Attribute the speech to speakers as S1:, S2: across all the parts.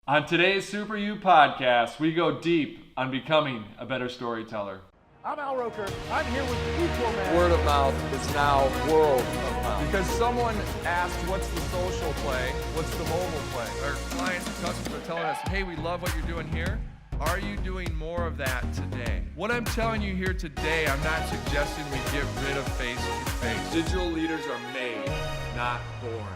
S1: On today's Super You podcast, we go deep on becoming a better storyteller.
S2: I'm Al Roker. I'm here with the Qualman.
S3: Word of mouth is now world of mouth.
S4: Because someone asked, what's the social play? What's the mobile play? Our clients and customers are telling us, hey, we love what you're doing here. Are you doing more of that today? What I'm telling you here today, I'm not suggesting we get rid of face-to-face.
S1: Digital leaders are made, not born.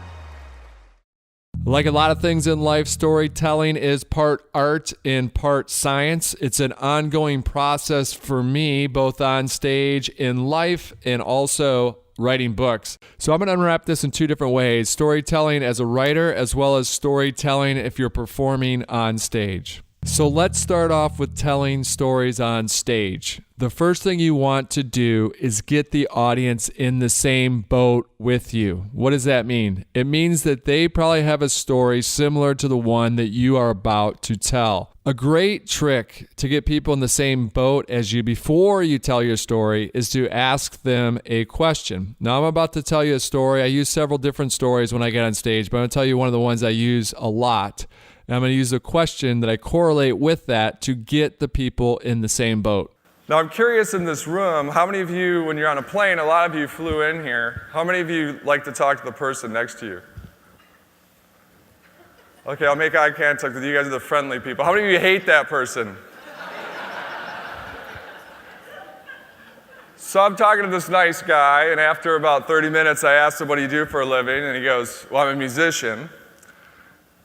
S5: Like a lot of things in life, storytelling is part art and part science. It's an ongoing process for me, both on stage, in life, and also writing books. So I'm going to unwrap this in two different ways: storytelling as a writer, as well as storytelling if you're performing on stage. So let's start off with telling stories on stage. The first thing you want to do is get the audience in the same boat with you. What does that mean? It means that they probably have a story similar to the one that you are about to tell. A great trick to get people in the same boat as you before you tell your story is to ask them a question. Now, I'm about to tell you a story. I use several different stories when I get on stage, but I'm going to tell you one of the ones I use a lot. And I'm going to use a question that I correlate with that to get the people in the same boat.
S4: Now, I'm curious in this room, how many of you, when you're on a plane, a lot of you flew in here, how many of you like to talk to the person next to you? Okay, I'll make eye contact with you. You guys are the friendly people. How many of you hate that person? So I'm talking to this nice guy, and after about 30 minutes, I asked him, what do you do for a living? And he goes, well, I'm a musician.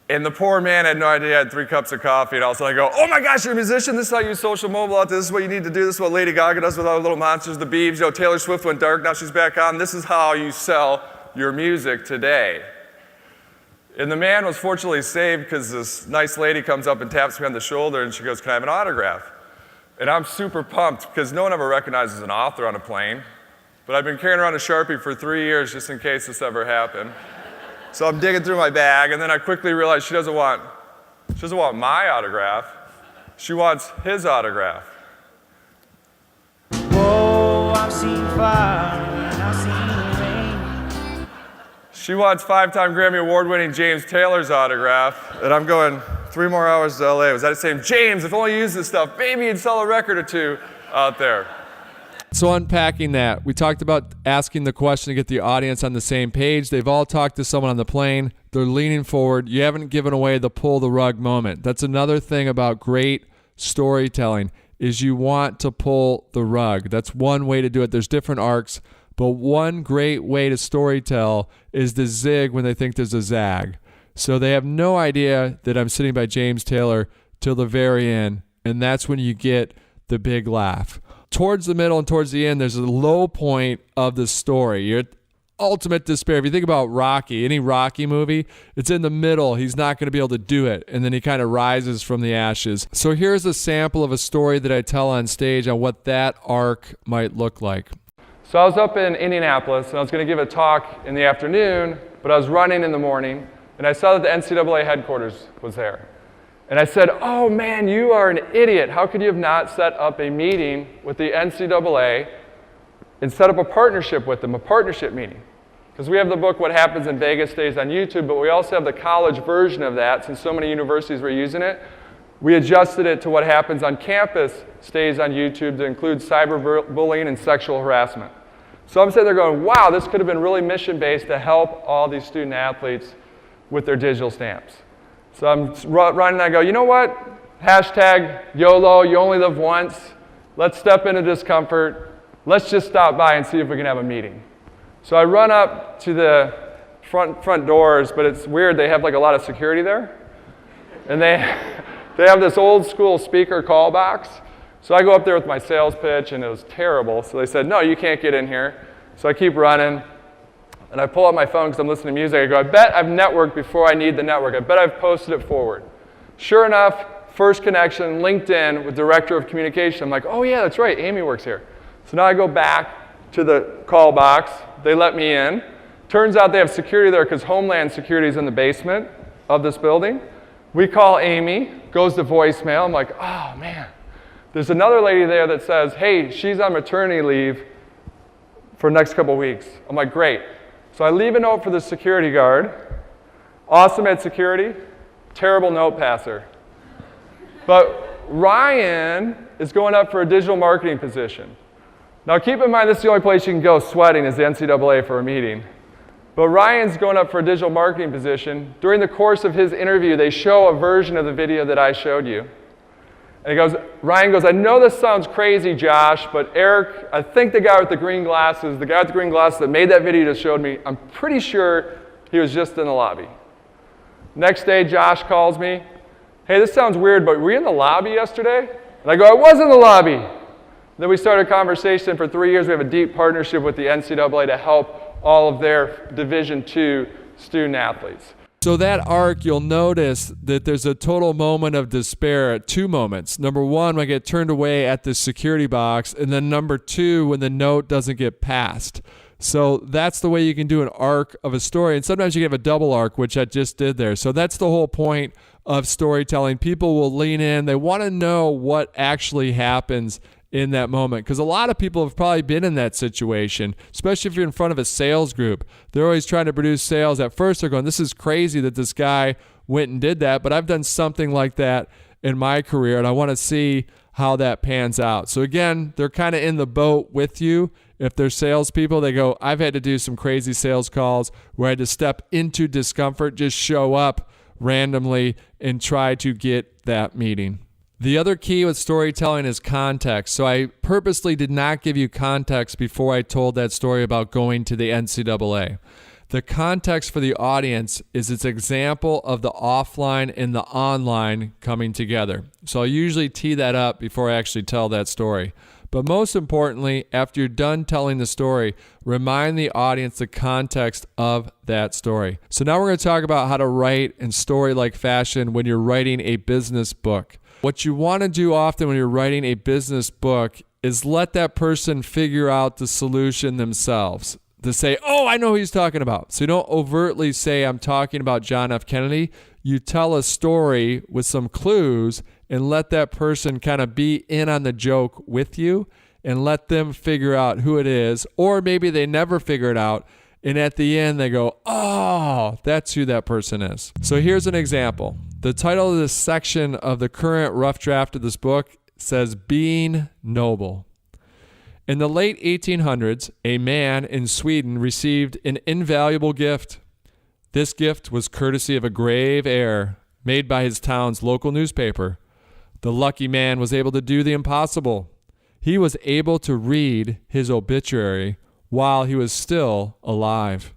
S4: And the poor man had no idea I had 3 cups of coffee, and all of a sudden I go, oh my gosh, you're a musician? This is how you use social mobile out there. This is what you need to do. This is what Lady Gaga does with all the little monsters, the Beebs. You know, Taylor Swift went dark, now she's back on. This is how you sell your music today. And the man was fortunately saved because this nice lady comes up and taps me on the shoulder, and she goes, can I have an autograph? And I'm super pumped because no one ever recognizes an author on a plane. But I've been carrying around a Sharpie for 3 years just in case this ever happened. So I'm digging through my bag, and then I quickly realize she doesn't want my autograph. She wants his autograph.
S6: Whoa, I've seen fire and I've seen rain.
S4: She wants 5-time Grammy Award-winning James Taylor's autograph, and I'm going 3 more hours to LA. Was that saying, James, if only you use this stuff, maybe you'd sell a record or 2 out there.
S5: So unpacking that, we talked about asking the question to get the audience on the same page. They've all talked to someone on the plane. They're leaning forward. You haven't given away the pull the rug moment. That's another thing about great storytelling is you want to pull the rug. That's one way to do it. There's different arcs, but one great way to storytell is to zig when they think there's a zag. So they have no idea that I'm sitting by James Taylor till the very end, and that's when you get the big laugh. Towards the middle and towards the end, there's a low point of the story. Your ultimate despair. If you think about Rocky, any Rocky movie, it's in the middle. He's not going to be able to do it. And then he kind of rises from the ashes. So here's a sample of a story that I tell on stage on what that arc might look like.
S4: So I was up in Indianapolis, and I was going to give a talk in the afternoon, but I was running in the morning, and I saw that the NCAA headquarters was there. And I said, oh man, you are an idiot. How could you have not set up a meeting with the NCAA and set up a partnership with them, a partnership meeting? Because we have the book, What Happens in Vegas Stays on YouTube, but we also have the college version of that. Since so many universities were using it, we adjusted it to What Happens on Campus Stays on YouTube to include cyberbullying and sexual harassment. So I'm sitting there going, wow, this could have been really mission-based to help all these student athletes with their digital stamps. So I'm running and I go, you know what? Hashtag YOLO, you only live once. Let's step into discomfort. Let's just stop by and see if we can have a meeting. So I run up to the front doors, but it's weird. They have like a lot of security there. And they have this old school speaker call box. So I go up there with my sales pitch, and it was terrible. So they said, no, you can't get in here. So I keep running. And I pull out my phone because I'm listening to music. I go, I bet I've networked before I need the network. I bet I've posted it forward. Sure enough, first connection, LinkedIn with Director of Communication. I'm like, oh yeah, that's right, Amy works here. So now I go back to the call box. They let me in. Turns out they have security there because Homeland Security is in the basement of this building. We call Amy, goes to voicemail. I'm like, oh man. There's another lady there that says, hey, she's on maternity leave for the next couple of weeks. I'm like, great. So I leave a note for the security guard. Awesome at security. Terrible note passer. But Ryan is going up for a digital marketing position. Now keep in mind, this is the only place you can go sweating is the NCAA for a meeting. But Ryan's going up for a digital marketing position. During the course of his interview, they show a version of the video that I showed you. And Ryan goes, I know this sounds crazy, Josh, but Erik, I think the guy with the green glasses that made that video just showed me, I'm pretty sure he was just in the lobby. Next day, Josh calls me, hey, this sounds weird, but were you in the lobby yesterday? And I go, I was in the lobby. Then we started a conversation. For 3 years, we have a deep partnership with the NCAA to help all of their Division II student athletes.
S5: So that arc, you'll notice that there's a total moment of despair at 2 moments. Number 1, when I get turned away at the security box, and then number 2, when the note doesn't get passed. So that's the way you can do an arc of a story. And sometimes you can have a double arc, which I just did there. So that's the whole point of storytelling. People will lean in. They want to know what actually happens in that moment, because a lot of people have probably been in that situation, especially if you're in front of a sales group. They're always trying to produce sales. At first they're going, this is crazy that this guy went and did that, but I've done something like that in my career, and I want to see how that pans out. So again, they're kind of in the boat with you. If they're salespeople, they go, I've had to do some crazy sales calls where I had to step into discomfort, just show up randomly and try to get that meeting. The other key with storytelling is context. So I purposely did not give you context before I told that story about going to the NCAA. The context for the audience is its example of the offline and the online coming together. So I'll usually tee that up before I actually tell that story. But most importantly, after you're done telling the story, remind the audience the context of that story. So now we're going to talk about how to write in story-like fashion when you're writing a business book. What you want to do often when you're writing a business book is let that person figure out the solution themselves. To say, oh, I know who he's talking about. So you don't overtly say, I'm talking about John F. Kennedy. You tell a story with some clues and let that person kind of be in on the joke with you and let them figure out who it is. Or maybe they never figure it out. And at the end, they go, oh, that's who that person is. So here's an example. The title of this section of the current rough draft of this book says, Being Noble. In the late 1800s, a man in Sweden received an invaluable gift. This gift was courtesy of a grave heir made by his town's local newspaper. The lucky man was able to do the impossible. He was able to read his obituary while he was still alive.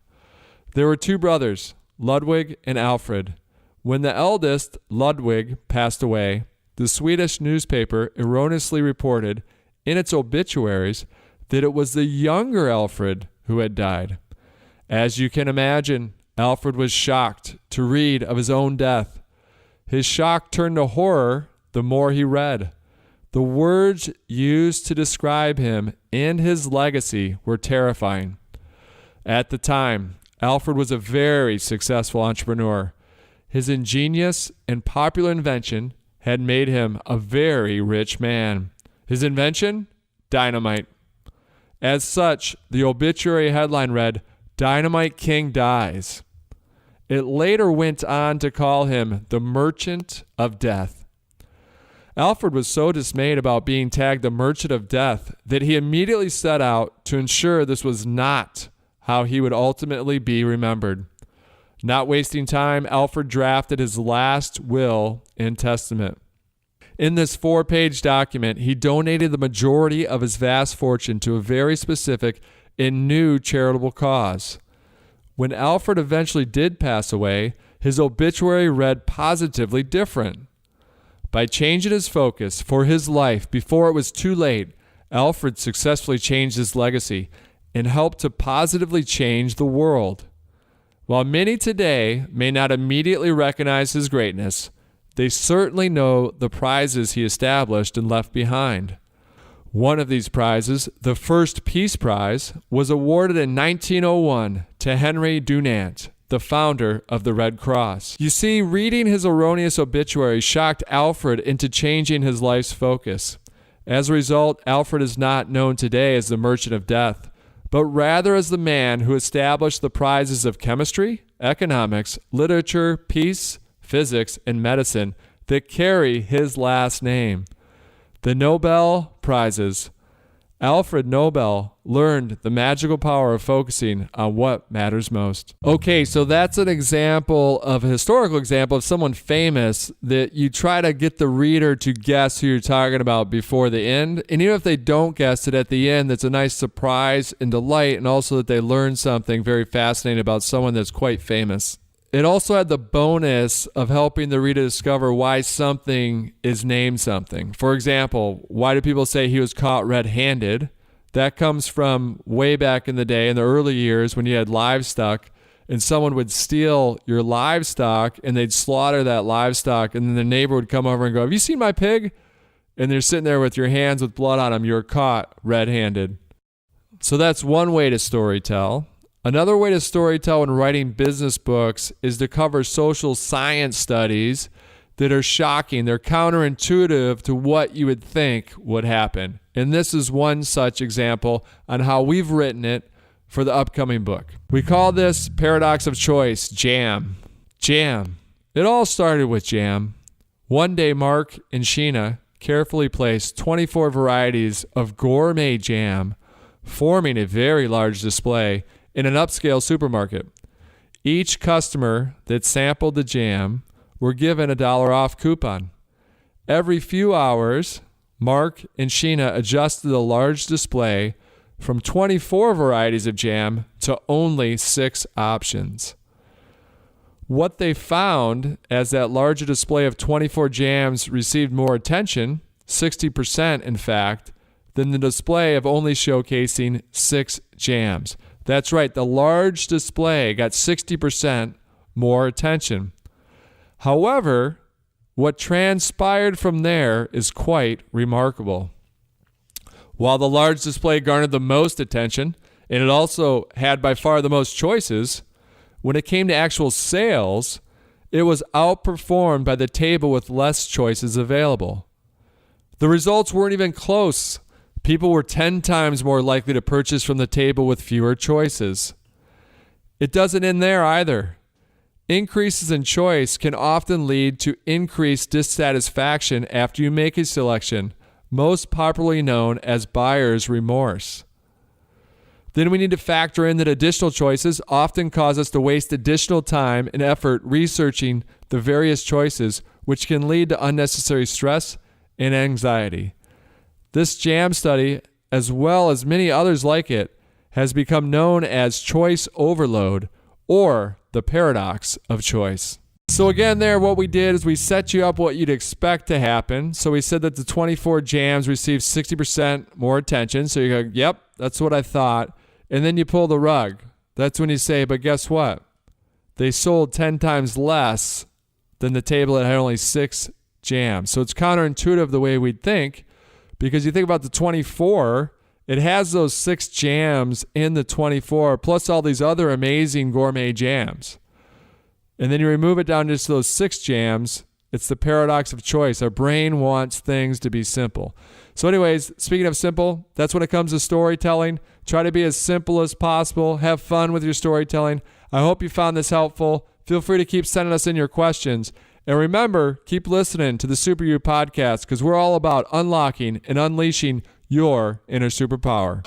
S5: There were 2 brothers, Ludwig and Alfred. When the eldest, Ludwig, passed away, the Swedish newspaper erroneously reported in its obituaries that it was the younger Alfred who had died. As you can imagine, Alfred was shocked to read of his own death. His shock turned to horror the more he read. The words used to describe him and his legacy were terrifying. At the time, Alfred was a very successful entrepreneur. His ingenious and popular invention had made him a very rich man. His invention? Dynamite. As such, the obituary headline read, Dynamite King Dies. It later went on to call him the Merchant of Death. Alfred was so dismayed about being tagged the Merchant of Death that he immediately set out to ensure this was not how he would ultimately be remembered. Not wasting time, Alfred drafted his last will and testament. In this 4-page document, he donated the majority of his vast fortune to a very specific and new charitable cause. When Alfred eventually did pass away, his obituary read positively different. By changing his focus for his life before it was too late, Alfred successfully changed his legacy and helped to positively change the world. While many today may not immediately recognize his greatness, they certainly know the prizes he established and left behind. One of these prizes, the first Peace Prize, was awarded in 1901 to Henry Dunant, the founder of the Red Cross. You see, reading his erroneous obituary shocked Alfred into changing his life's focus. As a result, Alfred is not known today as the Merchant of Death, but rather as the man who established the prizes of chemistry, economics, literature, peace, physics, and medicine that carry his last name. The Nobel Prizes. Alfred Nobel learned the magical power of focusing on what matters most. Okay, so that's an example of a historical example of someone famous that you try to get the reader to guess who you're talking about before the end. And even if they don't guess it at the end, that's a nice surprise and delight, and also that they learn something very fascinating about someone that's quite famous. It also had the bonus of helping the reader discover why something is named something. For example, why do people say he was caught red-handed? That comes from way back in the day, in the early years when you had livestock, and someone would steal your livestock and they'd slaughter that livestock, and then the neighbor would come over and go, "Have you seen my pig?" And they're sitting there with your hands with blood on them. You were caught red-handed. So that's one way to storytell. Another way to storytell when writing business books is to cover social science studies that are shocking. They're counterintuitive to what you would think would happen. And this is one such example on how we've written it for the upcoming book. We call this paradox of choice, jam. Jam. It all started with jam. One day, Mark and Sheena carefully placed 24 varieties of gourmet jam, forming a very large display in an upscale supermarket. Each customer that sampled the jam were given a $1 off coupon. Every few hours, Mark and Sheena adjusted the large display from 24 varieties of jam to only 6 options. What they found as that larger display of 24 jams received more attention, 60% in fact, than the display of only showcasing 6 jams. That's right, the large display got 60% more attention. However, what transpired from there is quite remarkable. While the large display garnered the most attention, and it also had by far the most choices, when it came to actual sales, it was outperformed by the table with less choices available. The results weren't even close. People were 10 times more likely to purchase from the table with fewer choices. It doesn't end there either. Increases in choice can often lead to increased dissatisfaction after you make a selection, most popularly known as buyer's remorse. Then we need to factor in that additional choices often cause us to waste additional time and effort researching the various choices, which can lead to unnecessary stress and anxiety. This jam study, as well as many others like it, has become known as choice overload or the paradox of choice. So again there, what we did is we set you up what you'd expect to happen. So we said that the 24 jams received 60% more attention. So you go, yep, that's what I thought. And then you pull the rug. That's when you say, but guess what? They sold 10 times less than the table that had only 6 jams. So it's counterintuitive the way we'd think, because you think about the 24, it has those 6 jams in the 24, plus all these other amazing gourmet jams. And then you remove it down to just those 6 jams. It's the paradox of choice. Our brain wants things to be simple. So anyways, speaking of simple, that's when it comes to storytelling. Try to be as simple as possible. Have fun with your storytelling. I hope you found this helpful. Feel free to keep sending us in your questions. And remember, keep listening to the Super You podcast, because we're all about unlocking and unleashing your inner superpower.